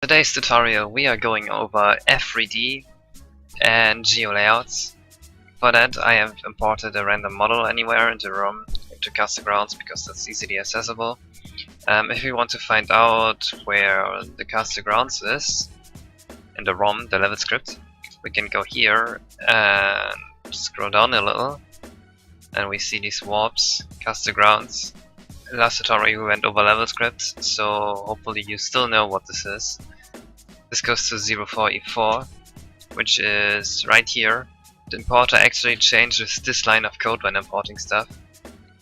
today's tutorial we are going over F3D and Geo layouts. For that I have imported a random model anywhere into ROM, into Kaze grounds, because that's easily accessible. If you want to find out where the Kaze grounds is in the ROM, the level script, we can go here and scroll down a little and we see these warps, Kaze grounds. Last tutorial we went over level scripts, so hopefully you still know what this is. This goes to 04E4, which is right here. The importer actually changes this line of code when importing stuff.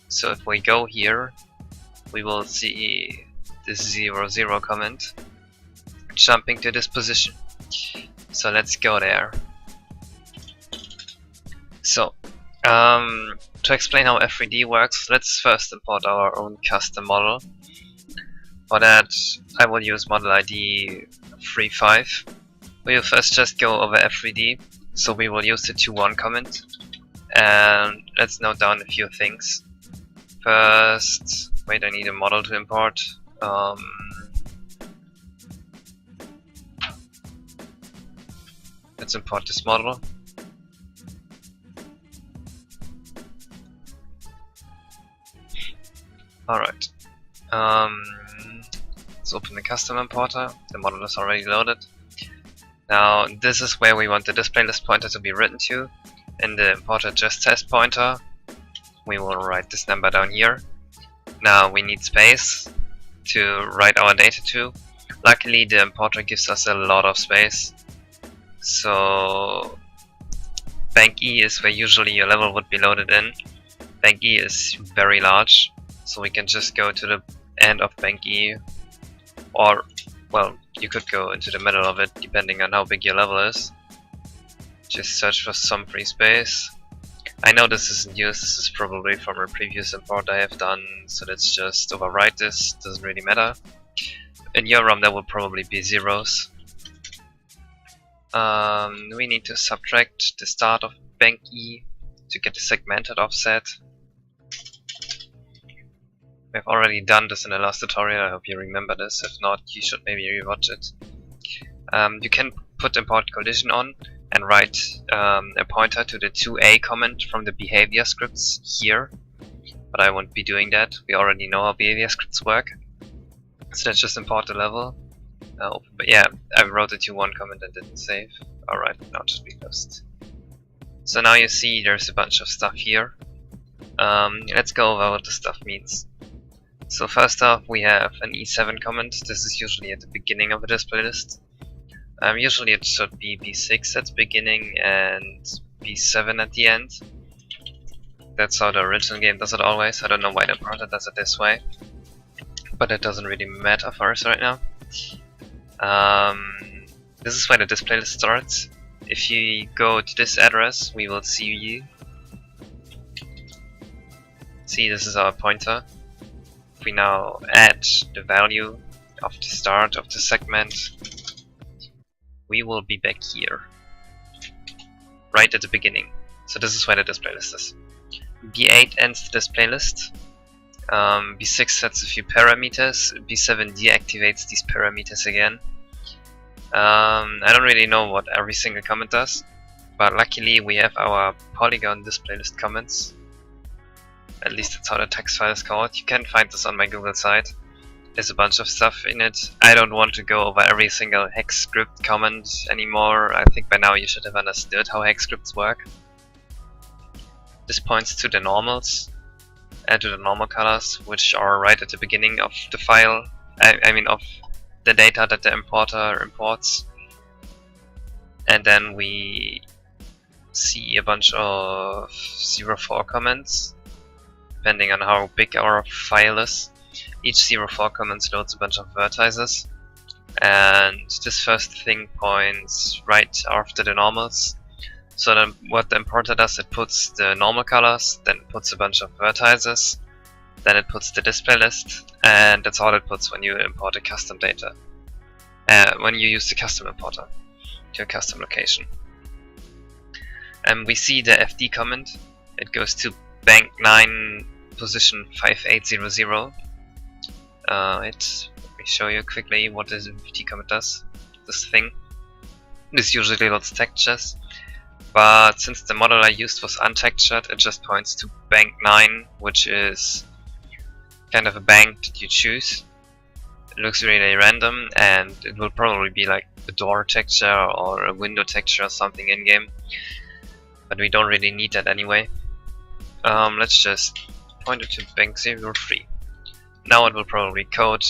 So if we go here, we will see this 00 comment jumping to this position. So let's go there. So to explain how F3D works, let's first import our own custom model. For that I will use model ID 35. We will first just go over F3D, so we will use the 2.1 comment, and let's note down a few things. First, wait, I need a model to import. Let's import this model. Alright, let's open the custom importer. The model is already loaded. Now this is where we want the display list pointer to be written to. In the importer just test pointer, we will write this number down here. Now we need space to write our data to. Luckily the importer gives us a lot of space. So bank E is where usually your level would be loaded in. Bank E is very large, so we can just go to the end of bank E, or well, you could go into the middle of it depending on how big your level is. Just search for some free space. I know this isn't used, this is probably from a previous import I have done, so let's just overwrite this, doesn't really matter. In your ROM there will probably be zeros. We need to subtract the start of bank E to get the segmented offset. We've already done this in the last tutorial, I hope you remember this. If not, you should maybe rewatch it. You can put import collision on and write a pointer to the 2a comment from the behavior scripts here, but I won't be doing that. We already know how behavior scripts work. So let's just import the level. But yeah, I wrote the 2.1 comment and didn't save. Alright, now it should be closed. So now you see there's a bunch of stuff here. Let's go over what the stuff means. So first off, we have an E7 comment. This is usually at the beginning of a display list. Usually it should be B6 at the beginning and B7 at the end. That's how the original game does it always. I don't know why the importer does it this way, but it doesn't really matter for us right now. This is where the display list starts. If you go to this address, we will see this is our pointer. If we now add the value of the start of the segment, we will be back here, right at the beginning. So this is where the display list is. B8 ends the display list. B6 sets a few parameters. B7 deactivates these parameters again. I don't really know what every single comment does, but luckily we have our polygon display list comments. At least that's how the text file is called. You can find this on my Google site. There's a bunch of stuff in it. I don't want to go over every single hex script comment anymore. I think by now you should have understood how hex scripts work. This points to the normals, to the normal colors, which are right at the beginning of the file. I mean of the data that the importer imports. And then we see a bunch of 04 comments, depending on how big our file is. Each 04 comments loads a bunch of vertices, and this first thing points right after the normals. So then what the importer does, it puts the normal colors, then it puts a bunch of vertices, then it puts the display list, and that's all it puts when you import a custom data. When you use the custom importer to a custom location. And we see the FD comment, it goes to bank 9 position 5800. Let me show you quickly what this FD comment does. this thing. This usually loads textures, but since the model I used was untextured, it just points to bank 9, which is kind of a bank that you choose. It looks really random, and it will probably be like a door texture or a window texture or something in game, but we don't really need that anyway. Let's just point it to bank 03. Now it will probably code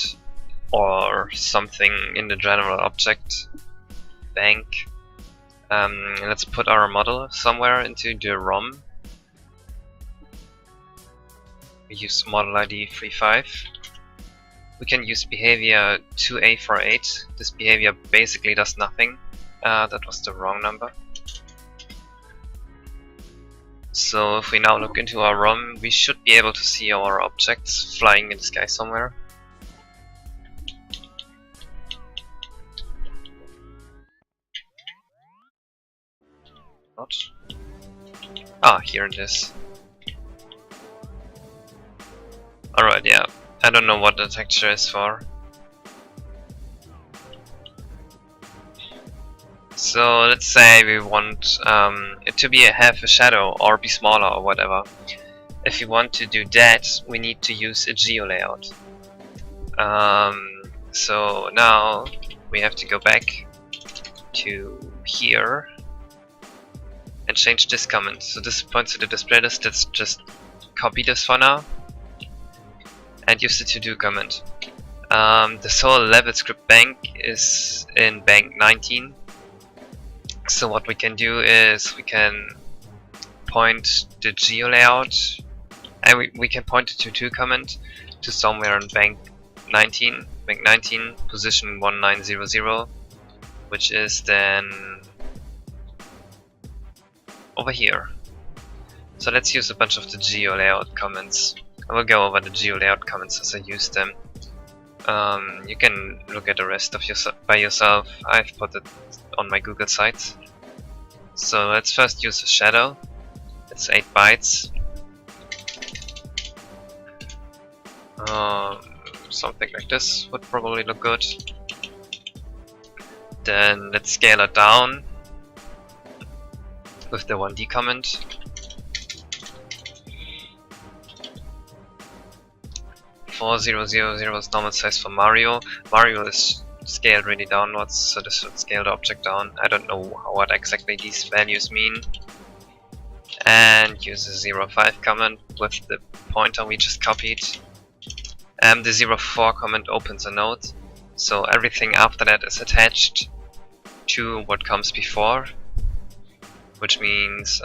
or something in the general object bank. Let's put our model somewhere into the ROM. We use model ID 35. We can use behavior 2A48. This behavior basically does nothing. That was the wrong number. So if we now look into our ROM, we should be able to see our objects flying in the sky somewhere. Not. Ah, here it is. Alright, yeah. I don't know what the texture is for. So let's say we want it to have a shadow or be smaller or whatever. If we want to do that, we need to use a geo layout. So now we have to go back to here and change this comment. So this points to the display list. Let's just copy this for now and use the to-do comment. The sole level script bank is in bank 19. So what we can do is we can point the geo layout, and we can point the to-do comment to somewhere in bank 19, position 1900, which is then over here. So let's use a bunch of the geo layout comments. I will go over the geo layout comments as I use them. You can look at the rest of by yourself. I've put it on my Google site. So let's first use a shadow. It's 8 bytes. Something like this would probably look good. Then let's scale it down with the 1D comment. $4000 is normal size for Mario. Mario is scaled really downwards, so this should scale the object down. I don't know what exactly these values mean. And use a 05 comment with the pointer we just copied. The 04 comment opens a node, so everything after that is attached to what comes before, which means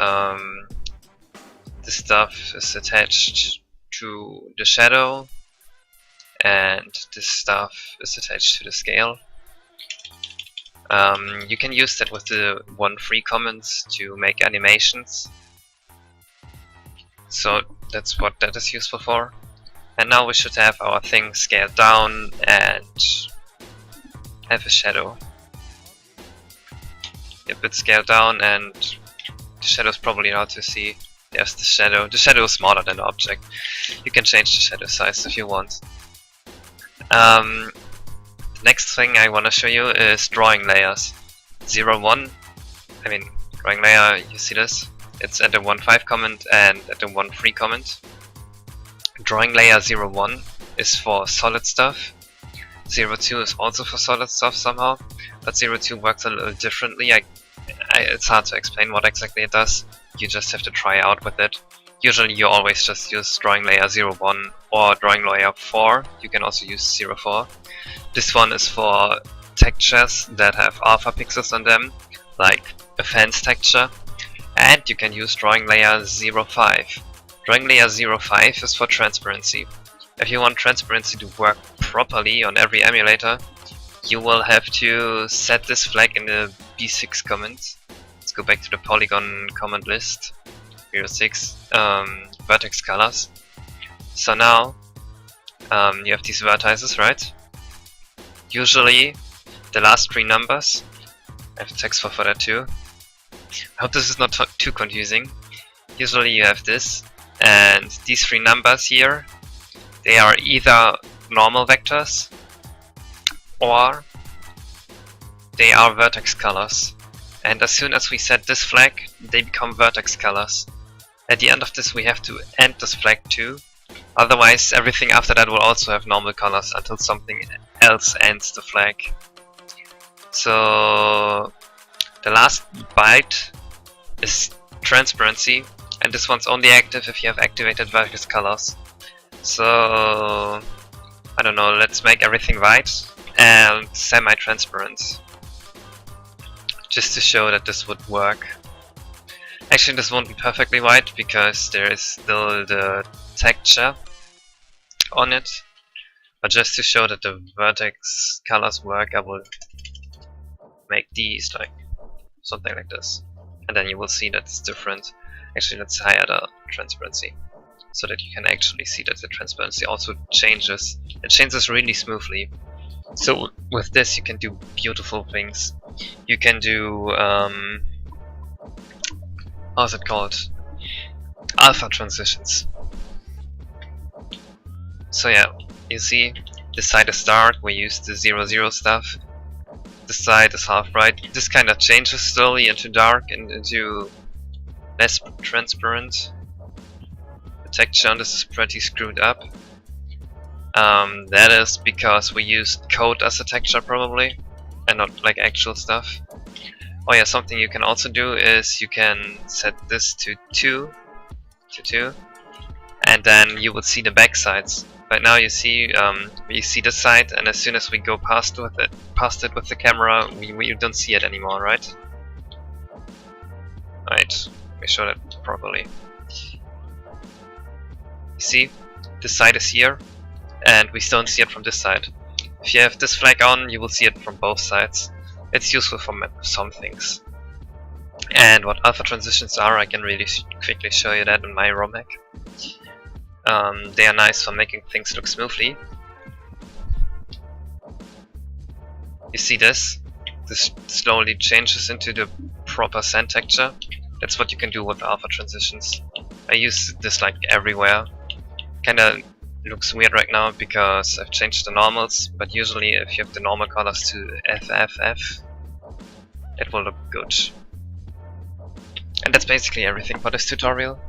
this stuff is attached to the shadow, and this stuff is attached to the scale. You can use that with the 1-3 comments to make animations. So that's what that is useful for. And now we should have our thing scaled down and have a shadow. Yep, it's scaled down and the shadow is probably hard to see. There's the shadow. The shadow is smaller than the object. You can change the shadow size if you want. The next thing I want to show you is drawing layers. 01, I mean drawing layer, you see this? It's at the 1.5 comment and at the 1.3 comment. Drawing layer 01 is for solid stuff. 02 is also for solid stuff somehow, but 02 works a little differently. It's hard to explain what exactly it does. You just have to try out with it. Usually you always just use drawing layer 01 or drawing layer 4. You can also use 04. This one is for textures that have alpha pixels on them, like a fence texture. And you can use drawing layer 05. Drawing layer 05 is for transparency. If you want transparency to work properly on every emulator, you will have to set this flag in the B6 comment. Let's go back to the polygon comment list. 06, vertex colors. So now you have these vertices, right? Usually the last 3 numbers, I have text for that too. I hope this is not too confusing. Usually you have this, and these 3 numbers here, they are either normal vectors or they are vertex colors. And as soon as we set this flag, they become vertex colors. At the end of this we have to end this flag too. Otherwise everything after that will also have normal colors until something else ends the flag. So the last byte is transparency, and this one's only active if you have activated vertex colors. So I don't know, let's make everything white and semi-transparent. Just to show that this would work. Actually this won't be perfectly white because there is still the texture on it. But just to show that the vertex colors work, I will make these like something like this. And then you will see that it's different. Actually let's higher the transparency, so that you can actually see that the transparency also changes. It changes really smoothly. So with this you can do beautiful things. You can do how's it called? Alpha transitions. So yeah, you see this side is dark, we use the 0-0 stuff. This side is half bright. This kind of changes slowly into dark and into less transparent. The texture on this is pretty screwed up. That is because we used code as a texture probably, and not like actual stuff. Oh yeah, something you can also do is you can set this to 2, and then you will see the back sides. Right now you see this side, and as soon as we go past it with the camera, we don't see it anymore, right? Right, let me show that properly. You see, this side is here, and we don't see it from this side. If you have this flag on, you will see it from both sides. It's useful for some things. And what alpha transitions are, I can really quickly show you that in my ROM hack. They are nice for making things look smoothly. You see this? This slowly changes into the proper sand texture. That's what you can do with alpha transitions. I use this like everywhere. Kinda looks weird right now because I've changed the normals, but usually if you have the normal colors to FFF, it will look good. And that's basically everything for this tutorial.